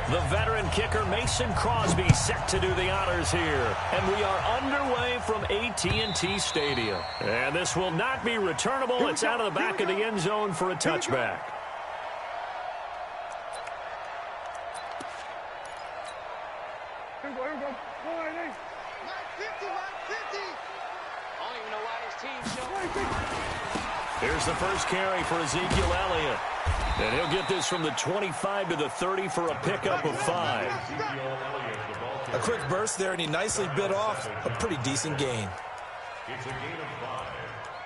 The veteran kicker Mason Crosby set to do the honors here. And we are underway from AT&T Stadium. And this will not be returnable. It's out of the back of the end zone for a touchback. Here we go. Go 50, 50. I don't even know why this team showed. Here's the first carry for Ezekiel Elliott. And he'll get this from the 25 to the 30 for a pickup of 5. A quick burst there, and he nicely bit off a pretty decent gain. It's a gain of 5.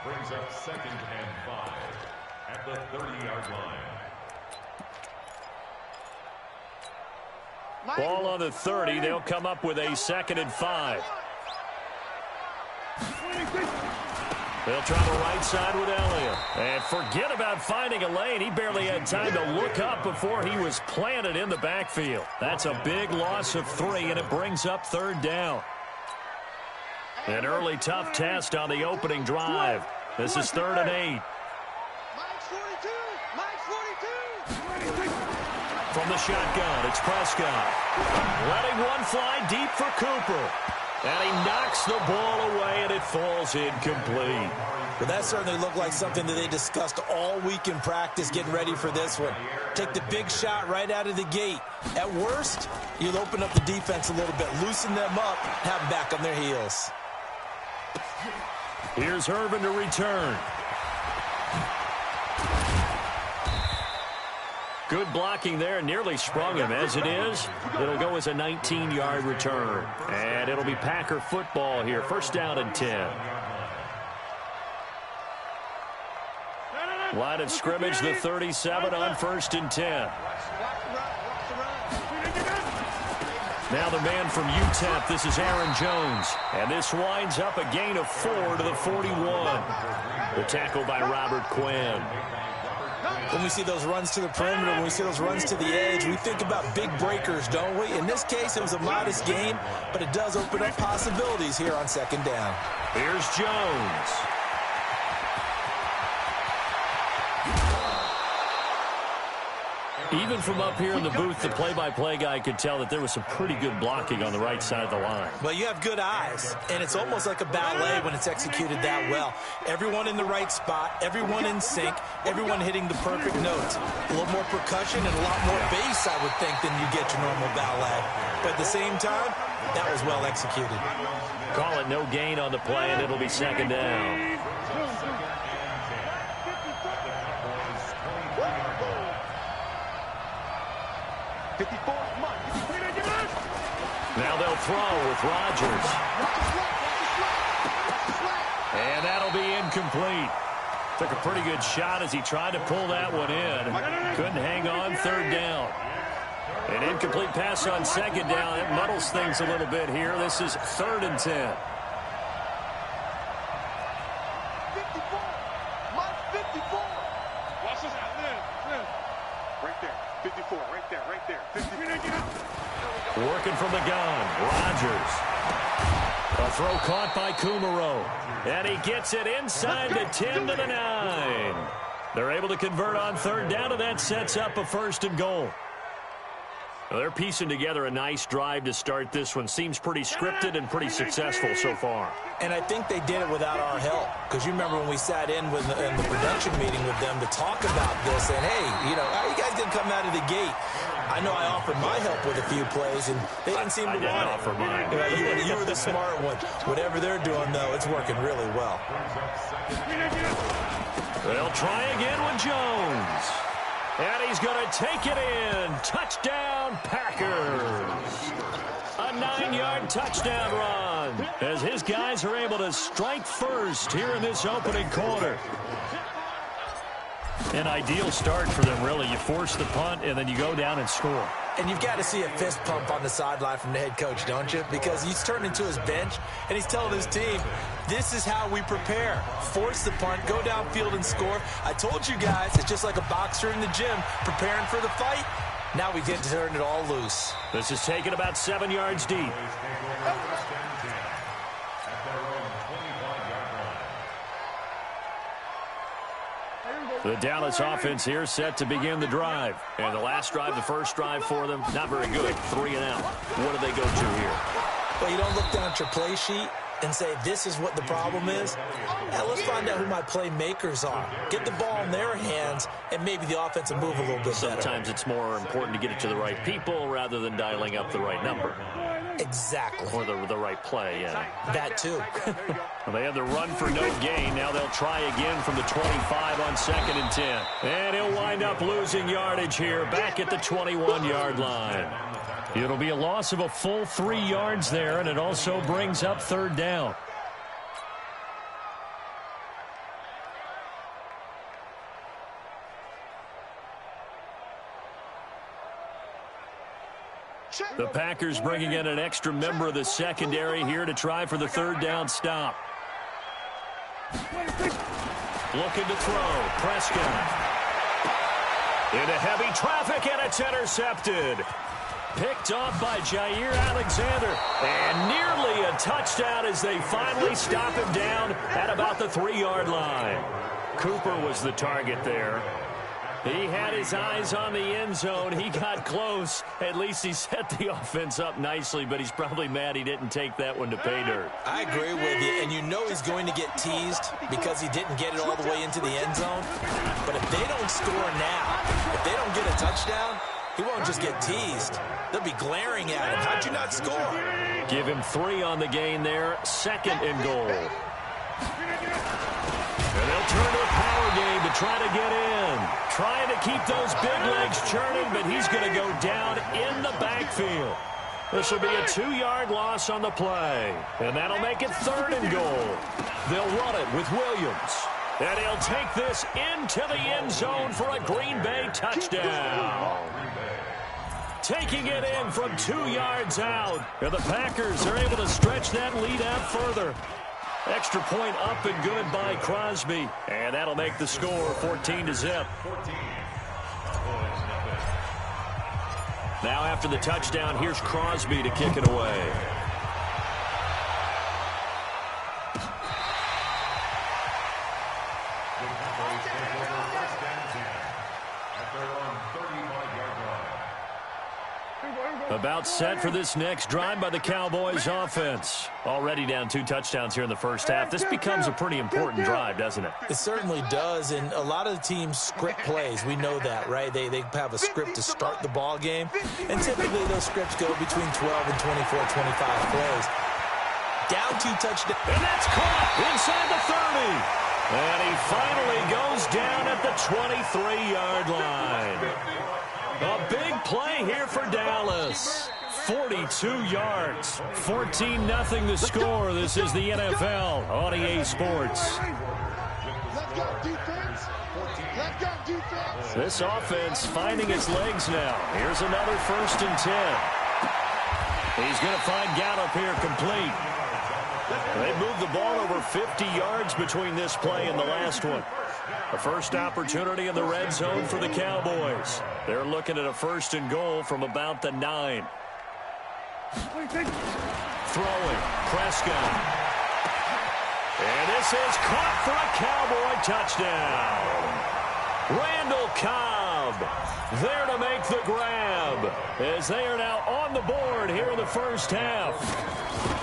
Brings up 2nd and 5 at the 30-yard line. Ball on the 30. They'll come up with a 2nd and 5. They'll try the right side with Elliott. And forget about finding a lane. He barely had time to look up before he was planted in the backfield. That's a big loss of 3, and it brings up 3rd down. An early tough test on the opening drive. This is 3rd and 8. Mike's 42. Mike's 42. From the shotgun, it's Prescott. Letting one fly deep for Cooper. And he knocks the ball away, and it falls incomplete. But that certainly looked like something that they discussed all week in practice, getting ready for this one. Take the big shot right out of the gate. At worst, you'll open up the defense a little bit, loosen them up, have them back on their heels. Here's Irvin to return. Good blocking there, nearly sprung him. As it is, it'll go as a 19-yard return. And it'll be Packer football here. 1st down and 10. Line of scrimmage, the 37 on 1st and 10. Now the man from UTEP, this is Aaron Jones. And this winds up a gain of 4 to the 41. The tackle by Robert Quinn. When we see those runs to the perimeter, when we see those runs to the edge, we think about big breakers, don't we? In this case, it was a modest gain, but it does open up possibilities here on 2nd down. Here's Jones. Even from up here in the booth, the play-by-play guy could tell that there was some pretty good blocking on the right side of the line. Well, you have good eyes, and it's almost like a ballet when it's executed that well. Everyone in the right spot, everyone in sync, everyone hitting the perfect notes. A little more percussion and a lot more bass, I would think, than you get your normal ballet. But at the same time, that was well executed. Call it no gain on the play, and it'll be 2nd down. Now they'll throw with Rodgers. And that'll be incomplete. Took a pretty good shot as he tried to pull that one in. Couldn't hang on. 3rd down. An incomplete pass on 2nd down. It muddles things a little bit here. This is 3rd and 10. 54. Mike 54. Watch this out. Right there. 54. Right there. 54. Working from the gun. Rodgers. A throw caught by Kumaro. And he gets it inside the 10 to the 9. They're able to convert on 3rd down, and that sets up a 1st and goal. Well, they're piecing together a nice drive to start this one. Seems pretty scripted and pretty successful so far. And I think they did it without our help. Because you remember when we sat in the production meeting with them to talk about this, and hey, how you guys didn't come out of the gate? I know I offered my help with a few plays, and they didn't seem to want it. Offer mine. You were the smart one. Whatever they're doing, though, it's working really well. They'll try again with Jones. And he's going to take it in. Touchdown, Packers. A 9-yard touchdown run as his guys are able to strike first here in this opening quarter. An ideal start for them, really. You force the punt, and then you go down and score. And you've got to see a fist pump on the sideline from the head coach, don't you? Because he's turned into his bench, and he's telling his team, this is how we prepare. Force the punt, go downfield and score. I told you guys, it's just like a boxer in the gym preparing for the fight. Now we get to turn it all loose. This is taken about 7 yards deep. The Dallas offense here set to begin the drive. And the last drive, the first drive for them, not very good. 3 and out. What do they go to here? Well, you don't look down at your play sheet and say, this is what the problem is. Now, let's find out who my playmakers are. Get the ball in their hands, and maybe the offense will move a little bit better. Sometimes it's more important to get it to the right people rather than dialing up the right number. Exactly. Or the right play, yeah. That too. Well, they have the run for no gain. Now they'll try again from the 25 on 2nd and 10. And he'll wind up losing yardage here back at the 21-yard line. It'll be a loss of a full 3 yards there, and it also brings up 3rd down. The Packers bringing in an extra member of the secondary here to try for the 3rd down stop. Looking to throw. Prescott. Into heavy traffic, and it's intercepted. Picked off by Jair Alexander. And nearly a touchdown as they finally stop him down at about the 3-yard line. Cooper was the target there. He had his eyes on the end zone. He got close. At least he set the offense up nicely, but he's probably mad he didn't take that one to pay dirt. I agree with you, and you know he's going to get teased because he didn't get it all the way into the end zone. But if they don't score now, if they don't get a touchdown, he won't just get teased. They'll be glaring at him. How'd you not score? Give him 3 on the gain there. 2nd and goal. And they'll turn to a power game to try to get in. Trying to keep those big legs churning, but he's going to go down in the backfield. This will be a 2-yard loss on the play. And that'll make it 3rd and goal. They'll run it with Williams. And he'll take this into the end zone for a Green Bay touchdown. Taking it in from 2 yards out. And the Packers are able to stretch that lead out further. Extra point up and good by Crosby. And that'll make the score 14-0. Now after the touchdown, here's Crosby to kick it away. About set for this next drive by the Cowboys offense. Already down 2 touchdowns here in the first half. This becomes a pretty important drive, doesn't it? It certainly does, and a lot of the teams script plays. We know that, right? They have a script to start the ball game, and typically those scripts go between 12 and 24, 25 plays. Down 2 touchdowns. And that's caught inside the 30. And he finally goes down at the 23-yard line. A big play here for Dallas. 42 yards. 14-0 the score. This is the NFL on EA Sports. Let's go, defense. Let's go, defense. This offense finding its legs now. Here's another 1st and 10. He's going to find Gallup here complete. They moved the ball over 50 yards between this play and the last one. A first opportunity in the red zone for the Cowboys. They're looking at a 1st and goal from about the 9. Throwing. Prescott. And this is caught for a Cowboy touchdown. Randall Cobb there to make the grab as they are now on the board here in the first half.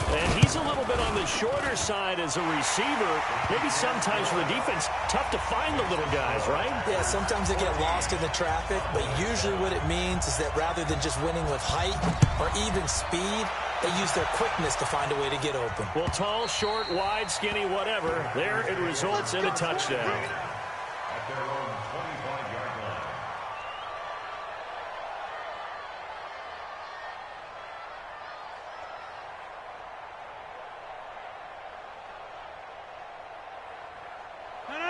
And he's a little bit on the shorter side as a receiver. Maybe sometimes for the defense, tough to find the little guys, right? Yeah, sometimes they get lost in the traffic, but usually what it means is that rather than just winning with height or even speed, they use their quickness to find a way to get open. Well, tall, short, wide, skinny, whatever, there it results in a touchdown. At their own 25-yard line.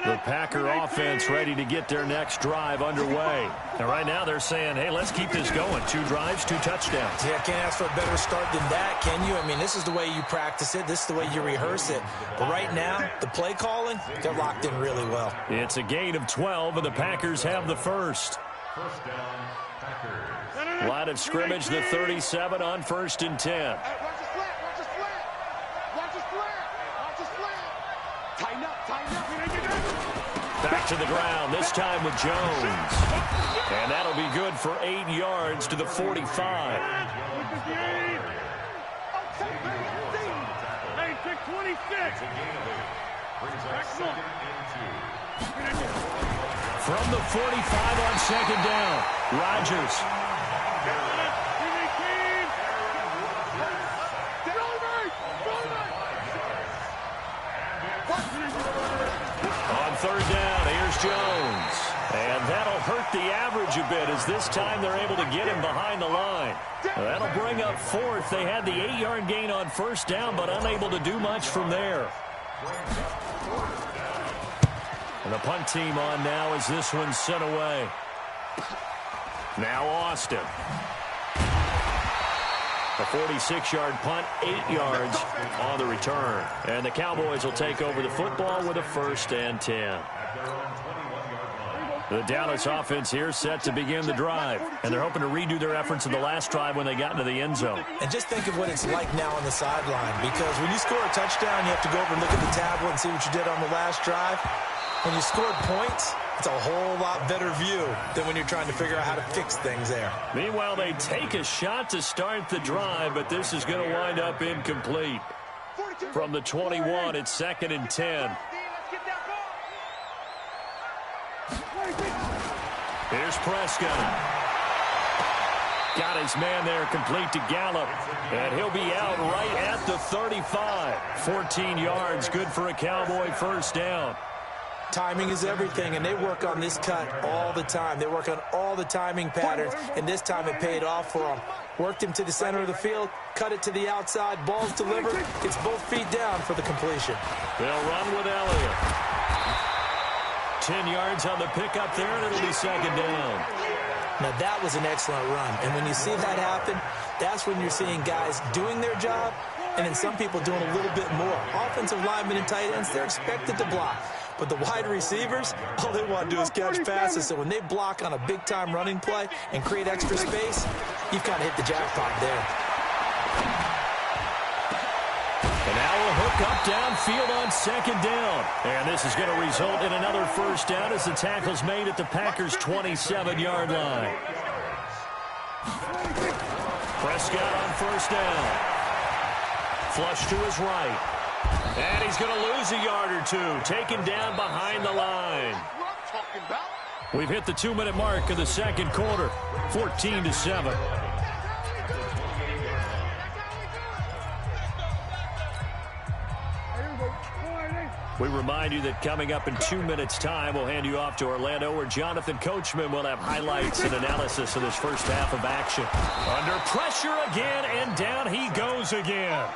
The Packer offense ready to get their next drive underway. And right now they're saying, hey, let's keep this going. 2 drives, 2 touchdowns. Yeah, can't ask for a better start than that, can you? I mean, this is the way you practice it. This is the way you rehearse it. But right now, the play calling, they're locked in really well. It's a gain of 12, and the Packers have the first. First down, Packers. Line of scrimmage, the 37 on 1st and 10. Watch the slant, watch the slant. Watch the slant, watch the slant. Tighten up, tighten up. Back to the ground, this time with Jones. And that'll be good for 8 yards to the 45. From the 45 on second down, Rodgers. On third down, here's Jones. And that'll hurt the average a bit as this time they're able to get him behind the line. That'll bring up fourth. They had the 8-yard gain on first down, but unable to do much from there. And the punt team on now as this one's sent away. Now Austin. A 46-yard punt, 8 yards on the return. And the Cowboys will take over the football with a 1st and 10. The Dallas offense here set to begin the drive. And they're hoping to redo their efforts in the last drive when they got into the end zone. And just think of what it's like now on the sideline. Because when you score a touchdown, you have to go over and look at the tablet and see what you did on the last drive. When you scored points, it's a whole lot better view than when you're trying to figure out how to fix things there. Meanwhile, they take a shot to start the drive, but this is going to wind up incomplete. From the 21, it's 2nd and 10. Here's Prescott. Got his man there complete to Gallup. And he'll be out right at the 35. 14 yards, good for a Cowboy 1st down. Timing is everything, and they work on this cut all the time. They work on all the timing patterns, and this time it paid off for them. Worked him to the center of the field, cut it to the outside, ball's delivered, gets both feet down for the completion. They'll run with Elliott. 10 yards on the pickup there, and it'll be 2nd down. Now, that was an excellent run, and when you see that happen, that's when you're seeing guys doing their job, and then some people doing a little bit more. Offensive linemen and tight ends, they're expected to block. But the wide receivers, all they want to do is catch passes. So when they block on a big-time running play and create extra space, you've kind of hit the jackpot there. And now a hook up downfield on 2nd down. And this is going to result in another 1st down as the tackle's made at the Packers' 27-yard line. Prescott on 1st down. Flush to his right. And he's going to lose a yard or two, taken down behind the line. We've hit the 2-minute mark of the 2nd quarter, 14-7. We remind you that coming up in 2 minutes' time, we'll hand you off to Orlando, where Jonathan Coachman will have highlights and analysis of this first half of action. Under pressure again, and down he goes again.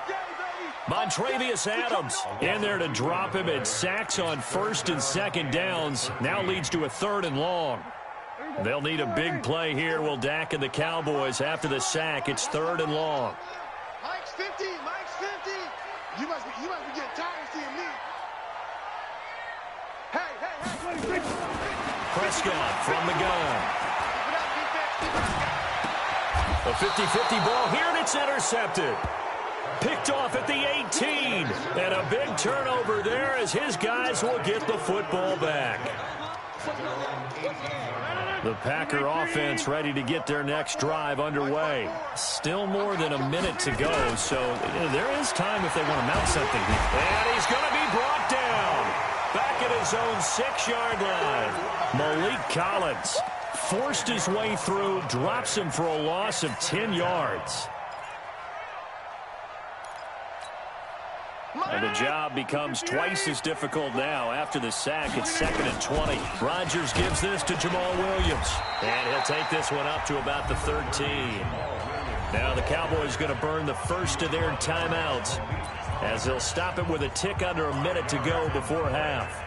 Montravius Adams in there to drop him, and sacks on 1st and 2nd downs. Now leads to a 3rd and long. They'll need a big play here, will Dak and the Cowboys. After the sack, it's 3rd and long. Mike's 50. Mike's 50. You must be getting tired of seeing me. Hey. Prescott from the gun. A 50-50 ball here, and it's intercepted. Picked off at the 18. And a big turnover there as his guys will get the football back. The Packer offense ready to get their next drive underway. Still more than a minute to go, so there is time if they want to mount something here. And he's going to be brought down. Back at his own 6-yard line. Malik Collins forced his way through, drops him for a loss of 10 yards. And the job becomes twice as difficult now. After the sack, it's 2nd and 20. Rodgers gives this to Jamal Williams. And he'll take this one up to about the 13. Now the Cowboys going to burn the first of their timeouts, as they'll stop it with a tick under a minute to go before half.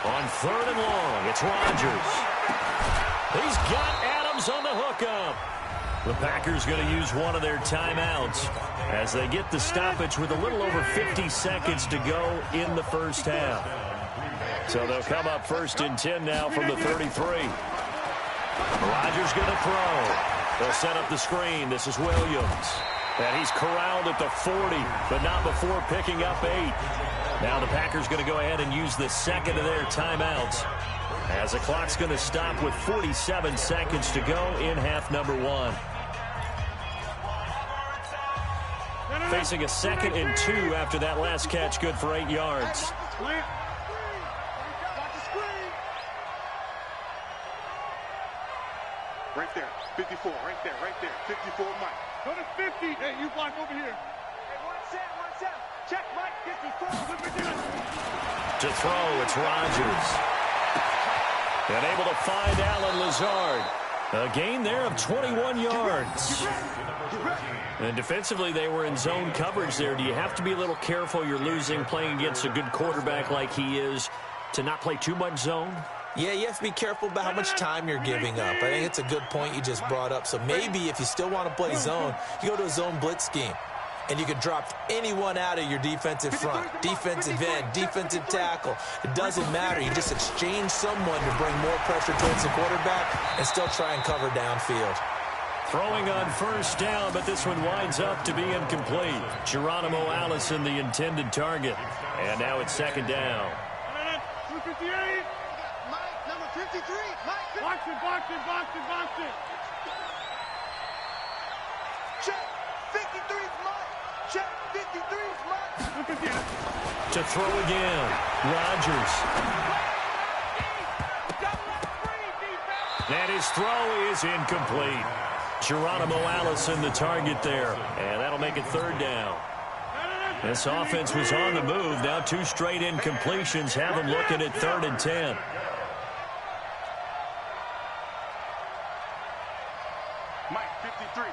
On 3rd and long, it's Rodgers. He's got Adams on the hookup. The Packers going to use one of their timeouts as they get the stoppage with a little over 50 seconds to go in the first half. So they'll come up 1st and 10 now from the 33. Rodgers going to throw. They'll set up the screen. This is Williams. And he's corralled at the 40, but not before picking up 8. Now the Packers going to go ahead and use the second of their timeouts, as the clock's going to stop with 47 seconds to go in half number 1. Facing a 2nd and 2 after that last catch, good for 8 yards. Right there, 54, right there, 54, Mike. Go to 50. Hey, you block over here. Hey, one set. Check, Mike, 54. To throw, it's Rodgers. And able to find Allen Lazard. A gain there of 21 yards. And defensively, they were in zone coverage there. Do you have to be a little careful? You're losing, playing against a good quarterback like he is, to not play too much zone? Yeah, you have to be careful about how much time you're giving up. I think it's a good point you just brought up. So maybe if you still want to play zone, you go to a zone blitz scheme. And you can drop anyone out of your defensive front, defensive end, defensive tackle. It doesn't matter. You just exchange someone to bring more pressure towards the quarterback and still try and cover downfield. Throwing on first down, but this one winds up to be incomplete. Geronimo Allison, the intended target. And now it's 2nd down. 258. Mike, number 53. Mike, Box it. check. 53's Mike. Check, 53's Mike. To throw again, Rodgers. And his throw is incomplete. Geronimo Allison, the target there. And that'll make it 3rd down. This offense was on the move. Now 2 straight incompletions have them looking at 3rd and 10. Mike, 53.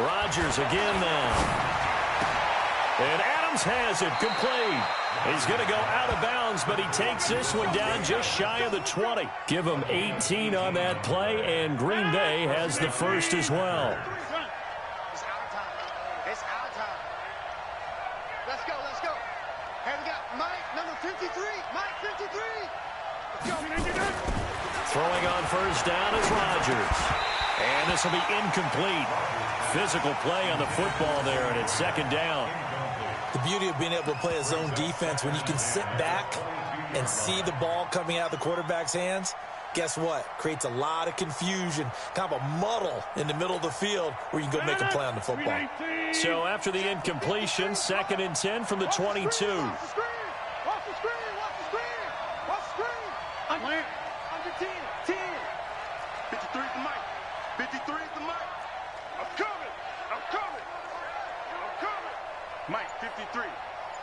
Rodgers again now. And Adams has it complete. He's going to go out of bounds, but he takes this one down just shy of the 20. Give him 18 on that play, and Green Bay has the first as well. It's our time. It's our time. Let's go. Hey, we got Mike, number 53. Mike, 53. Let's go. Throwing on first down is Rodgers. And this will be incomplete. Physical play on the football there, and it's 2nd down. The beauty of being able to play a zone defense, when you can sit back and see the ball coming out of the quarterback's hands, guess what? Creates a lot of confusion, kind of a muddle in the middle of the field where you can go make a play on the football. So after the incompletion, 2nd and 10 from the 22. Watch the screen. Under 10. 53 to Mike. 53 to Mike. I'm coming. Mike, 53.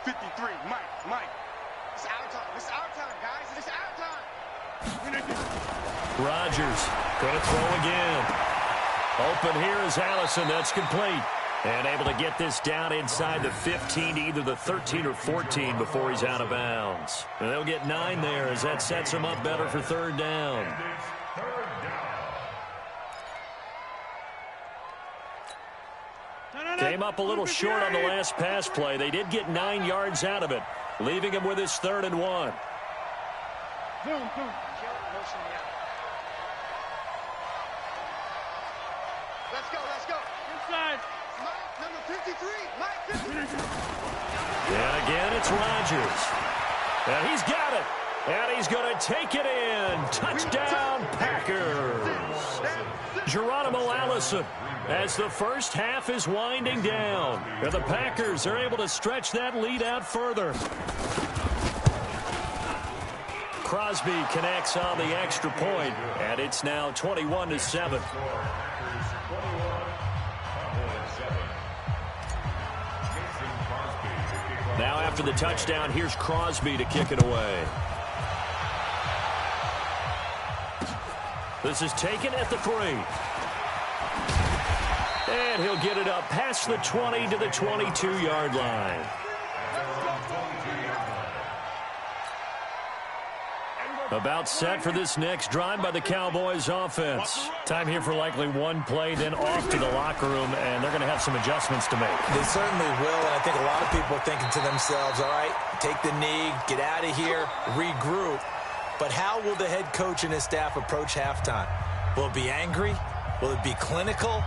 53, Mike. It's our time, guys. It's our time. Rodgers going to throw again. Open here is Allison. That's complete. And able to get this down inside the 15 to either the 13 or 14 before he's out of bounds. And they'll get 9 there as that sets him up better for 3rd down. Came up a little short on the last pass play. They did get 9 yards out of it, leaving him with his 3rd and 1. Let's go. Inside. Mike, number 53. Mike, 53. And again, it's Rodgers. And he's got it. And he's going to take it in. Touchdown, Packers. Geronimo Allison, as the first half is winding down. And the Packers are able to stretch that lead out further. Crosby connects on the extra point, and it's now 21-7. Now after the touchdown, here's Crosby to kick it away. This is taken at the 3. And he'll get it up past the 20 to the 22-yard line. About set for this next drive by the Cowboys offense. Time here for likely one play, then off to the locker room, and they're going to have some adjustments to make. They certainly will, and I think a lot of people are thinking to themselves, all right, take the knee, get out of here, regroup. But how will the head coach and his staff approach halftime? Will it be angry? Will it be clinical?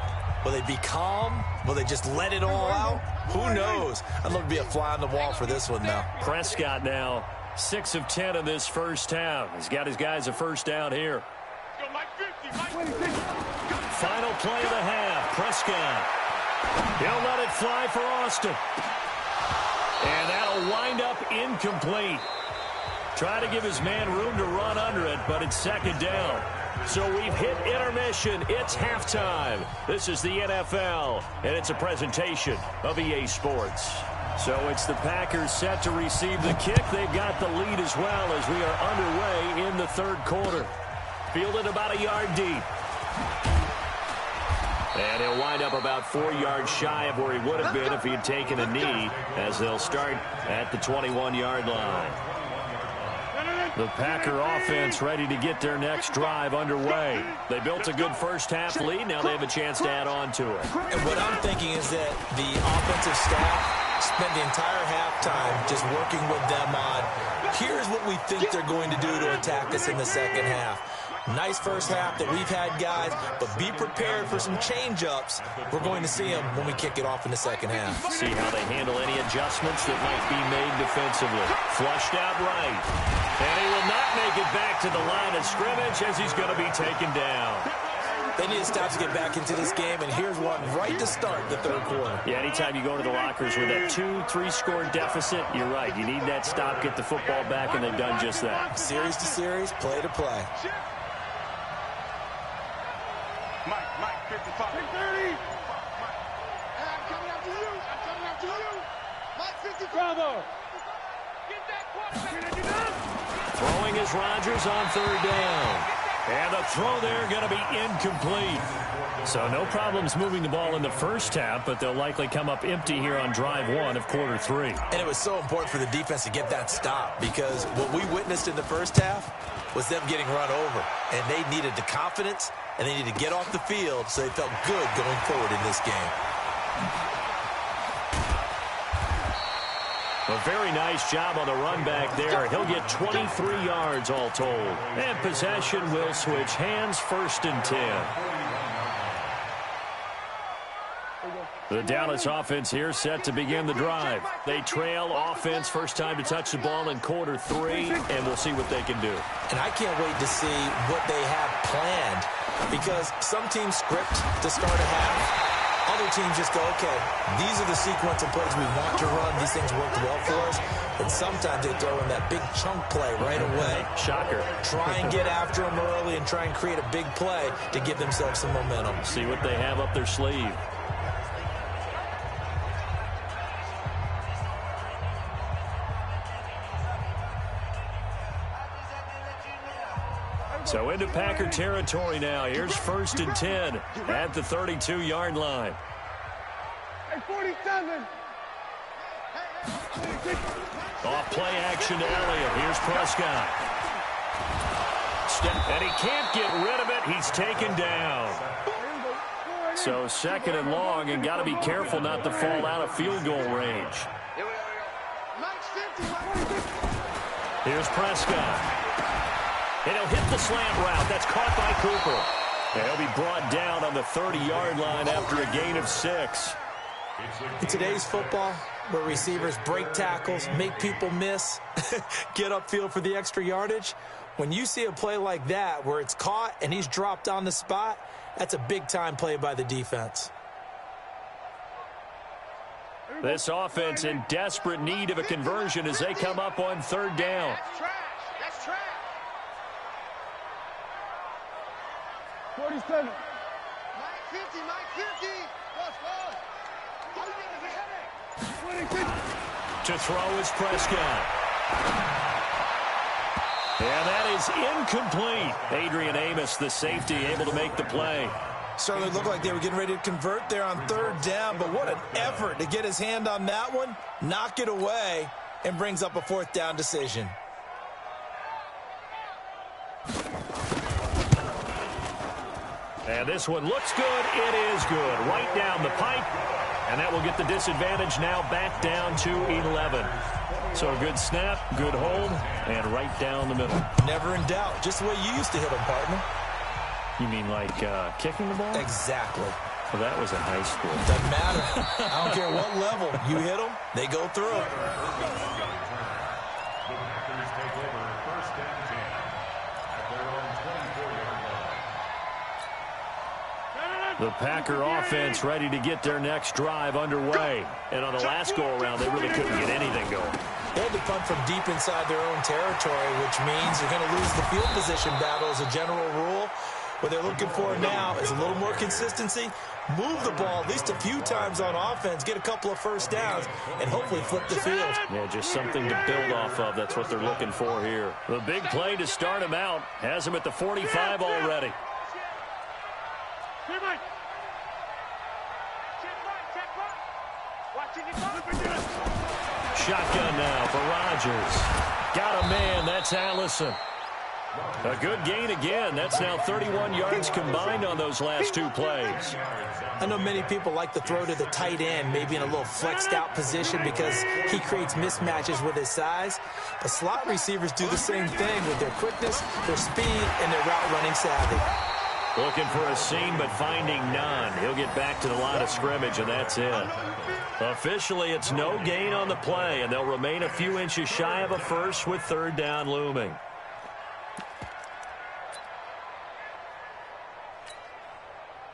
Will they be calm? Will they just let it all out? Who knows? I'd love to be a fly on the wall for this one, though. Prescott now 6 of 10 in this first half. He's got his guys a first down here. Final play of the half. Prescott. He'll let it fly for Austin. And that'll wind up incomplete. Try to give his man room to run under it, but it's second down. So we've hit intermission. It's halftime. This is the NFL, and it's a presentation of EA Sports. So it's the Packers set to receive the kick. They've got the lead as well as we are underway in the third quarter. Fielded about a yard deep. And he'll wind up about 4 yards shy of where he would have been if he had taken a knee, as they'll start at the 21-yard line. The Packer offense ready to get their next drive underway. They built a good first-half lead. Now they have a chance to add on to it. And what I'm thinking is that the offensive staff spent the entire halftime just working with them on, here's what we think they're going to do to attack us in the second half. Nice first half that we've had, guys, but be prepared for some change-ups. We're going to see them when we kick it off in the second half. See how they handle any adjustments that might be made defensively. Flushed out right. And he will not make it back to the line of scrimmage as he's going to be taken down. They need to stop to get back into this game, and here's one right to start the third quarter. Yeah, anytime you go to the lockers with that 2-3 score deficit, you're right. You need that stop, get the football back, and they've done just that. Series to series, play to play. Mike, 55. 30. Hey, I'm coming after you. I'm coming after you. Mike, 55. Bravo. Get that quarterback. Throwing is Rodgers on third down. And the throw there going to be incomplete. So no problems moving the ball in the first half, but they'll likely come up empty here on drive 1 of quarter 3. And it was so important for the defense to get that stop, because what we witnessed in the first half was them getting run over. And they needed the confidence, and they needed to get off the field so they felt good going forward in this game. A very nice job on the run back there. He'll get 23 yards all told. And possession will switch hands, 1st and 10. The Dallas offense here set to begin the drive. They trail offense, first time to touch the ball in quarter 3, and we'll see what they can do. And I can't wait to see what they have planned, because some teams script to start a half. Other teams just go, okay, these are the sequence of plays we want to run. These things worked well for us. And sometimes they throw in that big chunk play right away. Shocker. Try and get after them early and try and create a big play to give themselves some momentum. See what they have up their sleeve. So into Packer territory now. Here's 1st and 10 at the 32-yard line. Hey, 47. Off play action to Elliott. Here's Prescott. And he can't get rid of it. He's taken down. So 2nd and long, and got to be careful not to fall out of field goal range. Here's Prescott. And he'll hit the slant route. That's caught by Cooper. And he'll be brought down on the 30-yard line after a gain of 6. In today's football, where receivers break tackles, make people miss, get upfield for the extra yardage, when you see a play like that where it's caught and he's dropped on the spot, that's a big-time play by the defense. This offense in desperate need of a conversion as they come up on 3rd down. That's trash. That's trash. 47. Mike 50, Mike 50. To throw is Prescott. And that is incomplete. Adrian Amos, the safety, able to make the play. Certainly looked like they were getting ready to convert there on 3rd down, but what an effort to get his hand on that one, knock it away, and brings up a 4th down decision. And this one looks good. It is good. Right down the pipe. And that will get the disadvantage now back down to 11. So a good snap, good hold, and right down the middle. Never in doubt. Just the way you used to hit them, partner. You mean like kicking the ball? Exactly. Well, that was in high school. Doesn't matter. I don't care what level. You hit them, they go through. The Packers take over first and 10 at their own 24-yard line. The Packer offense ready to get their next drive underway. And on the last go-around, they really couldn't get anything going. They had to punt from deep inside their own territory, which means you're going to lose the field position battle as a general rule. What they're looking for now is a little more consistency, move the ball at least a few times on offense, get a couple of first downs, and hopefully flip the field. Yeah, just something to build off of. That's what they're looking for here. The big play to start him out has him at the 45 already. Shotgun now for Rodgers. Got a man. That's Allison. A good gain again. That's now 31 yards combined on those last two plays. I know many people like to throw to the tight end, maybe in a little flexed out position because he creates mismatches with his size. But slot receivers do the same thing with their quickness, their speed, and their route running savvy. Looking for a seam, but finding none. He'll get back to the line of scrimmage, and that's it. Officially, it's no gain on the play, and they'll remain a few inches shy of a first with third down looming.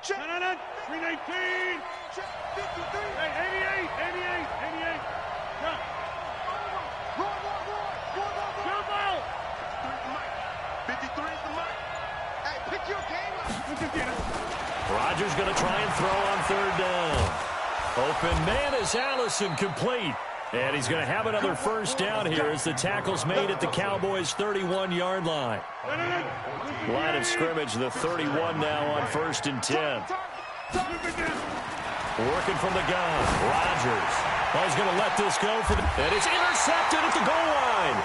Check. 319. Check. 53. Hey, 88. Jump. Roll. 53 is the mic. Hey, pick your game up. Rodgers going to try and throw on third down. Open man is Allison, complete. And he's going to have another first down here as the tackle's made at the Cowboys' 31-yard line. Line of scrimmage, the 31 now on first and 10. Working from the gun, Rodgers. Oh, he's going to let this go for and it's intercepted at the goal line.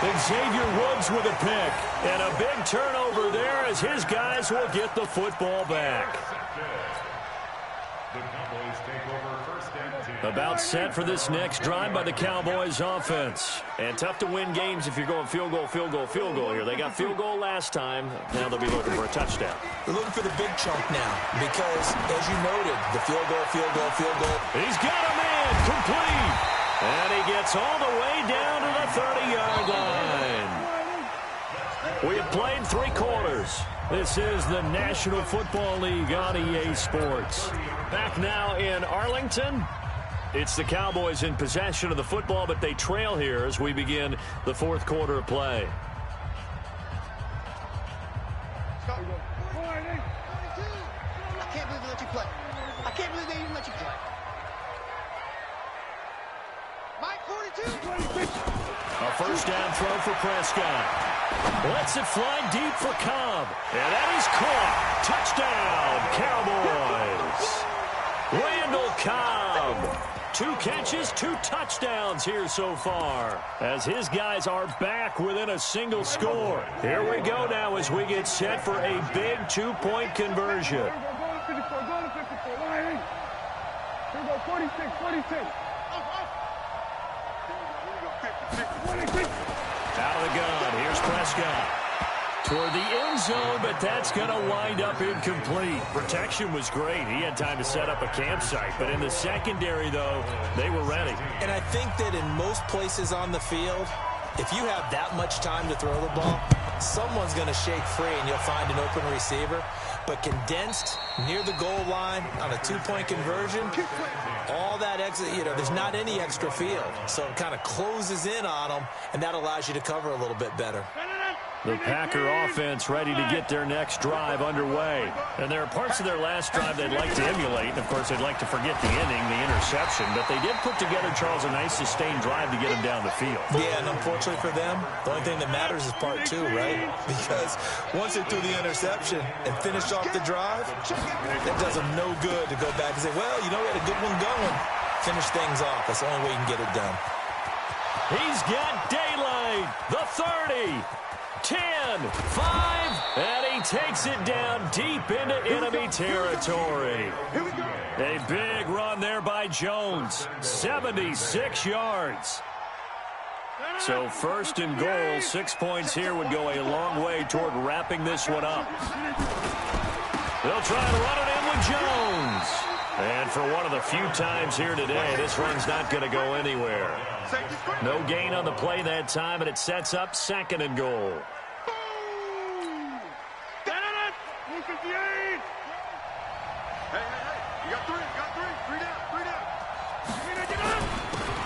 Xavier Woods with a pick. And a big turnover there as his guys will get the football back. The Cowboys take over first and 10. About set for this next drive by the Cowboys offense. And tough to win games if you're going field goal here. They got field goal last time. Now they'll be looking for a touchdown. They're looking for the big chunk now because, as you noted, the field goal. He's got a man, complete. And he gets all the way down to the 30-yard line. We have played 3 quarters. This is the National Football League on EA Sports. Back now in Arlington. It's the Cowboys in possession of the football, but they trail here as we begin the fourth quarter of play. I can't believe they let you play. I can't believe they even let you play. Mike 42. A first down throw for Prescott. Lets it fly deep for Cobb. And that is caught. Touchdown, Cowboys. Randall Cobb. 2 catches, 2 touchdowns here so far as his guys are back within a single score. Here we go now as we get set for a big 2-point conversion. Go to 54. Here we go, 46. Out of the gun, here's Prescott. Toward the end zone, but that's going to wind up incomplete. Protection was great. He had time to set up a campsite. But in the secondary, though, they were ready. And I think that in most places on the field, if you have that much time to throw the ball, someone's going to shake free and you'll find an open receiver. But condensed near the goal line on a 2-point conversion, all that extra, there's not any extra field. So it kind of closes in on them, and that allows you to cover a little bit better. The Packer offense ready to get their next drive underway. And there are parts of their last drive they'd like to emulate. And, of course, they'd like to forget the ending, the interception. But they did put together, Charles, a nice sustained drive to get them down the field. Yeah, and unfortunately for them, the only thing that matters is part 2, right? Because once they threw the interception and finished off the drive, that does them no good to go back and say, well, we had a good one going. Finish things off. That's the only way you can get it done. He's got daylight. The 30. 10, 5, and he takes it down deep into enemy territory. A big run there by Jones, 76 yards. So first and goal, 6 points here would go a long way toward wrapping this one up. They'll try to run it in with Jones. And for one of the few times here today, this run's not going to go anywhere. No gain on the play that time, and it sets up second and goal.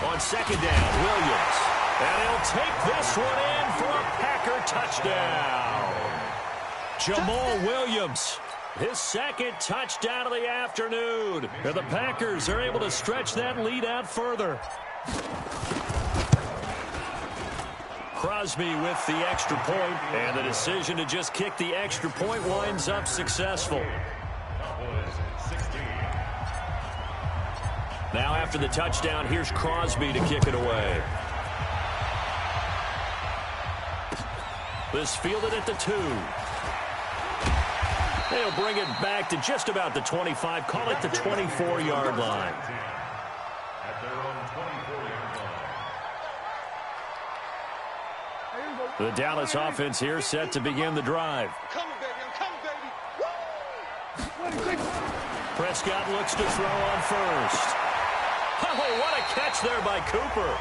On second down, Williams. And he'll take this one in for a Packer touchdown. Jamal Williams, his second touchdown of the afternoon. And the Packers are able to stretch that lead out further. Crosby with the extra point, and the decision to just kick the extra point winds up successful. Now after the touchdown, here's Crosby to kick it away. This fielded at the 2. They'll bring it back to just about the 25, call it the 24-yard line. At their own 24-yard line. The Dallas offense here set to begin the drive. Coming, baby. I'm coming, baby. Prescott looks to throw on first. Oh, what a catch there by Cooper.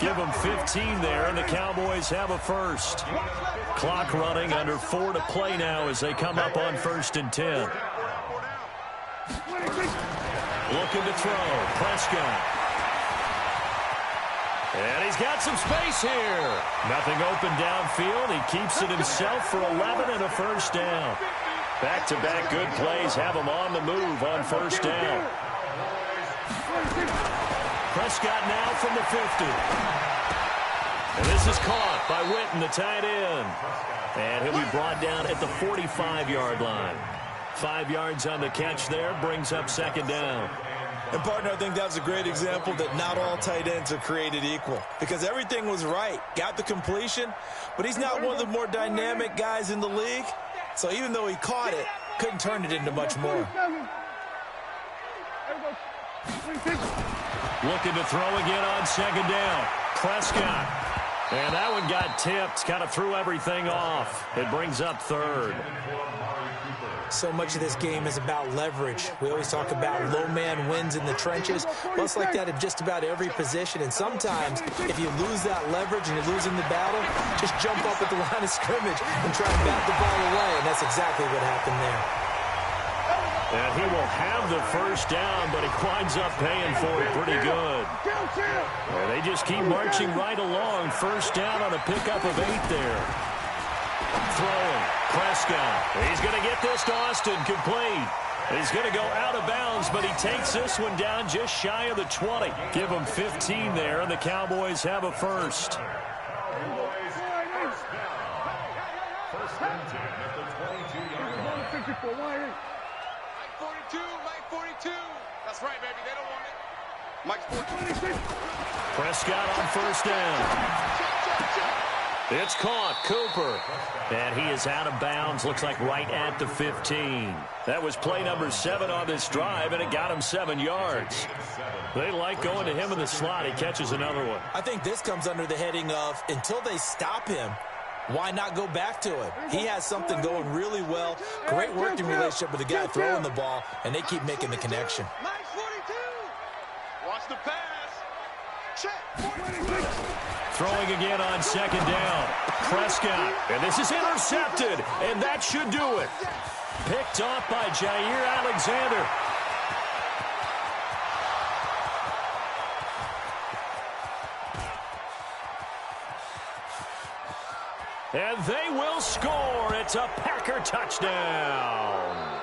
Give them 15 there, and the Cowboys have a first. Clock running, under 4 to play now as they come up on 1st and 10. Looking to throw, Prescott. And he's got some space here. Nothing open downfield. He keeps it himself for 11 and a first down. Back-to-back good plays have him on the move on 1st down. Prescott now from the 50. And this is caught by Witten, the tight end. And he'll be brought down at the 45-yard line. 5 yards on the catch there, brings up 2nd down. And, partner, I think that was a great example that not all tight ends are created equal. Because everything was right. Got the completion, but he's not one of the more dynamic guys in the league. So even though he caught it, couldn't turn it into much more. Looking to throw again on 2nd down. Prescott. And that one got tipped. Kind of threw everything off. It brings up 3rd. So much of this game is about leverage. We always talk about low man wins in the trenches. Well, it's like that in just about every position. And sometimes, if you lose that leverage and you're losing the battle, just jump up at the line of scrimmage and try and bat the ball away. And that's exactly what happened there. And he will have the first down, but he winds up paying for it pretty good. And they just keep marching right along. First down on a pickup of 8 there. Throwing. Prescott. He's going to get this to Austin complete. He's going to go out of bounds, but he takes this one down just shy of the 20. Give him 15 there, and the Cowboys have a first. First and 10 at the 22-yard line. Mike 42. That's right, baby. They don't want it. Mike's 42. Prescott on first down. It's caught. Cooper. And he is out of bounds. Looks like right at the 15. That was play number 7 on this drive, and it got him 7 yards. They like going to him in the slot. He catches another one. I think this comes under the heading of, until they stop him, why not go back to it? He has something going really well. Great working relationship with the guy throwing the ball, and they keep making the connection. Mike's 42. Watch the pass. Check. Throwing again on 2nd down. Prescott. And this is intercepted, and that should do it. Picked off by Jair Alexander. And they will score. It's a Packer touchdown.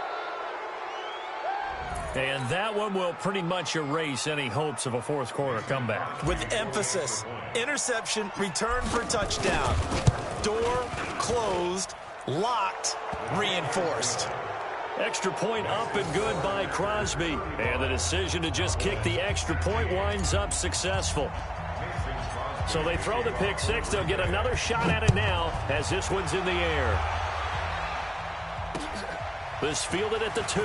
And that one will pretty much erase any hopes of a fourth quarter comeback. With emphasis, interception, return for touchdown. Door closed, locked, reinforced. Extra point up and good by Crosby. And the decision to just kick the extra point winds up successful. So they throw the pick 6. They'll get another shot at it now as this one's in the air. This fielded at the 2.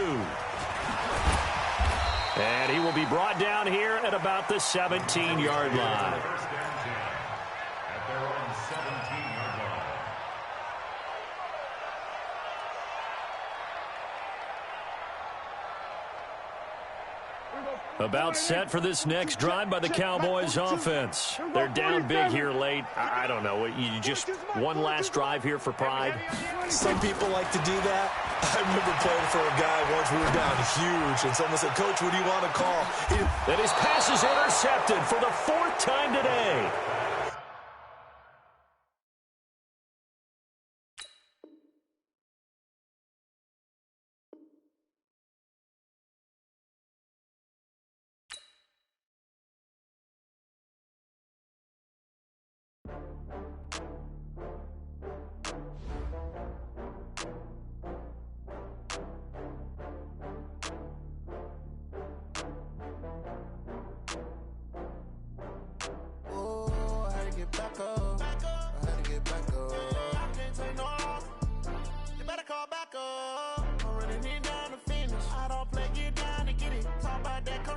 And he will be brought down here at about the 17-yard line. About set for this next drive by the Cowboys offense. They're down big here late. I don't know. You just one last drive here for pride? Some people like to do that. I remember playing for a guy once. We were down huge, and someone said, "Coach, what do you want to call?" And his pass is intercepted for the 4th time today.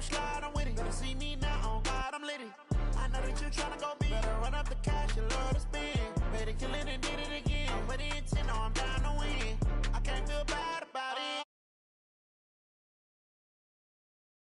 Slide, I'm with it. Better see me now, on God, I'm litty. I know that you tryna go big. Better run up the cash, you love to spend. Better kill it and did it again.